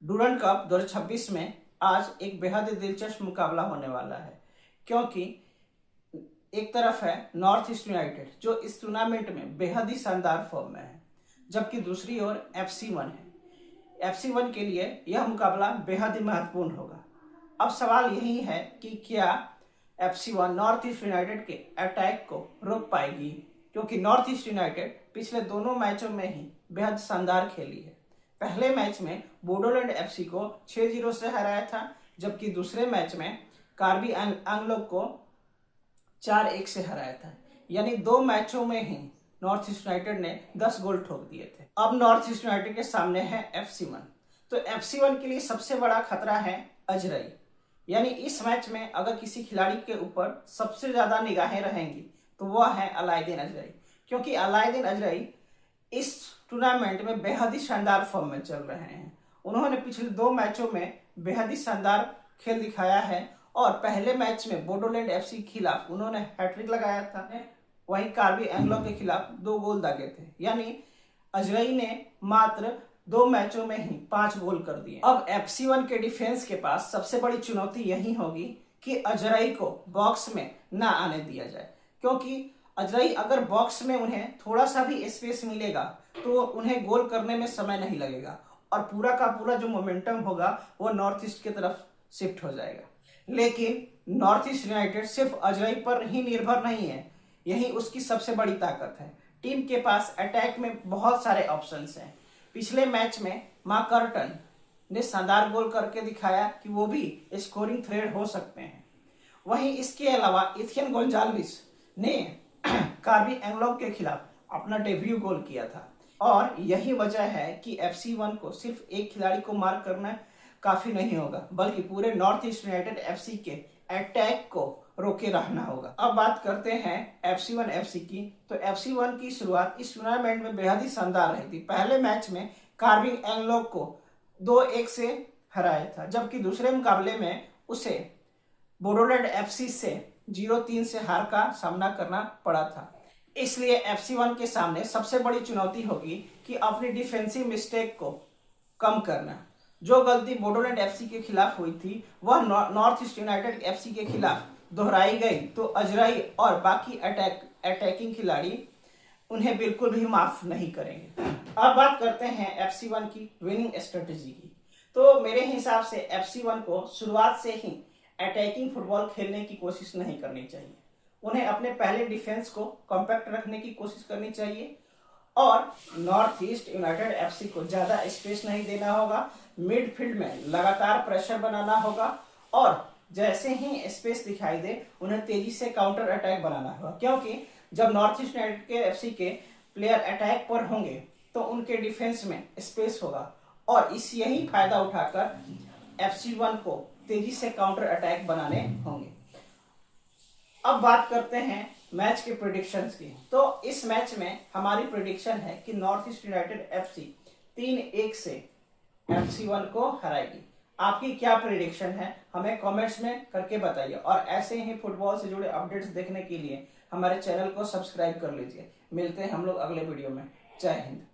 Durand cup 2026 में आज एक बेहद ही दिलचस्प मुकाबला होने वाला है, क्योंकि एक तरफ है नॉर्थ ईस्ट यूनाइटेड जो इस टूर्नामेंट में बेहद ही शानदार फॉर्म में है, जबकि दूसरी ओर FC1 है। FC1 के लिए यह मुकाबला बेहद ही महत्वपूर्ण होगा। अब सवाल यही है कि क्या FC1 नॉर्थ ईस्ट यूनाइटेड के अटैक को रोक पाएगी, क्योंकि नॉर्थ ईस्ट यूनाइटेड पिछले दोनों मैचों में ही बेहद शानदार खेली है। पहले मैच में बोडोलैंड FC को 6-0 से हराया था, जबकि दूसरे मैच में कार्बी एंगलोंग को 4-1 से हराया था। यानी दो मैचों में ही नॉर्थ ईस्ट यूनाइटेड ने 10 गोल ठोक दिए थे। अब नॉर्थ ईस्ट यूनाइटेड के सामने है FC1। तो FC1 के लिए सबसे बड़ा खतरा है अजरई। यानी इस मैच में अगर किसी खिलाड़ी के ऊपर सबसे ज्यादा निगाहें रहेंगी तो वह है अलायदीन अजरई, क्योंकि अलायदीन अजरई इस टूर्नामेंट में बेहद ही शानदार फॉर्म में चल रहे हैं। उन्होंने पिछले दो मैचों में बेहद ही शानदार खेल दिखाया है और पहले मैच में बोडोलैंड FC के खिलाफ उन्होंने हैट्रिक लगाया था, वहीं कार्बी एंगलोंग के खिलाफ 2 गोल दागे थे। यानी अजरई ने मात्र 2 मैचों में ही 5 गोल कर दिए। अब FC1 के डिफेंस के पास सबसे बड़ी चुनौती यही होगी कि अजरई को बॉक्स में ना आने दिया जाए, क्योंकि अजरई अगर बॉक्स में उन्हें थोड़ा सा भी स्पेस मिलेगा तो उन्हें गोल करने में समय नहीं लगेगा और पूरा का पूरा जो मोमेंटम होगा वो नॉर्थ ईस्ट की तरफ शिफ्ट हो जाएगा। लेकिन नॉर्थ ईस्ट यूनाइटेड सिर्फ अजरई पर ही निर्भर नहीं है, यही उसकी सबसे बड़ी ताकत है। टीम के पास अटैक में बहुत सारे ऑप्शंस हैं। पिछले मैच में मार्कर्टन ने शानदार गोल करके दिखाया कि वो भी स्कोरिंग थ्रेड हो सकते हैं। वहीं इसके अलावा इथियन गोंजाल्विस ने कार्बी एंगलोंग के खिलाफ अपना डेब्यू गोल किया था और यही वजह है कि FC1 को सिर्फ एक खिलाड़ी को मार्क करना काफी नहीं होगा, बल्कि पूरे नॉर्थ ईस्ट यूनाइटेड FC के अटैक को रोके रहना होगा। अब बात करते हैं FC1 FC की। तो FC1 की शुरुआत इस टूर्नामेंट में बेहद ही शानदार रही थी। पहले मैच में कार्बी एंगलोंग को 2-1 से हराया था, जबकि दूसरे मुकाबले में उसे बोडोलैंड FC से 0-3 से हार का सामना करना पड़ा था। इसलिए FC1 के सामने सबसे बड़ी चुनौती होगी कि अपनी डिफेंसिव मिस्टेक को कम करना। जो गलती बोडोलैंड FC के खिलाफ हुई थी वह नॉर्थ ईस्ट यूनाइटेड FC के खिलाफ दोहराई गई तो अजरई और बाकी अटैकिंग खिलाड़ी उन्हें बिल्कुल भी माफ नहीं करेंगे। अब बात करते हैं FC1 की विनिंग स्ट्रेटेजी की। तो मेरे हिसाब से FC1 को शुरुआत से ही अटैकिंग फुटबॉल खेलने की कोशिश नहीं करनी चाहिए। उन्हें अपने पहले डिफेंस को कॉम्पैक्ट रखने की कोशिश करनी चाहिए और नॉर्थ ईस्ट यूनाइटेड FC को ज्यादा स्पेस नहीं देना होगा। मिडफील्ड में लगातार प्रेशर बनाना होगा और जैसे ही स्पेस दिखाई दे उन्हें तेजी से काउंटर अटैक बनाना होगा, क्योंकि जब नॉर्थ ईस्ट यूनाइटेड के FC के प्लेयर अटैक पर होंगे तो उनके डिफेंस में स्पेस होगा और इस यही फायदा उठाकर FC1 को तेजी से काउंटर अटैक बनाने होंगे। अब बात करते हैं मैच के प्रेडिक्शंस की। तो इस मैच में हमारी प्रेडिक्शन है कि नॉर्थ ईस्ट यूनाइटेड FC 3-1 से FC1 को हराएगी। आपकी क्या प्रेडिक्शन है हमें कमेंट्स में करके बताइए और ऐसे ही फुटबॉल से जुड़े अपडेट्स देखने के लिए हमारे चैनल को सब्सक्राइब कर लीजिए। मिलते हैं हम लोग अगले वीडियो में। जय हिंद।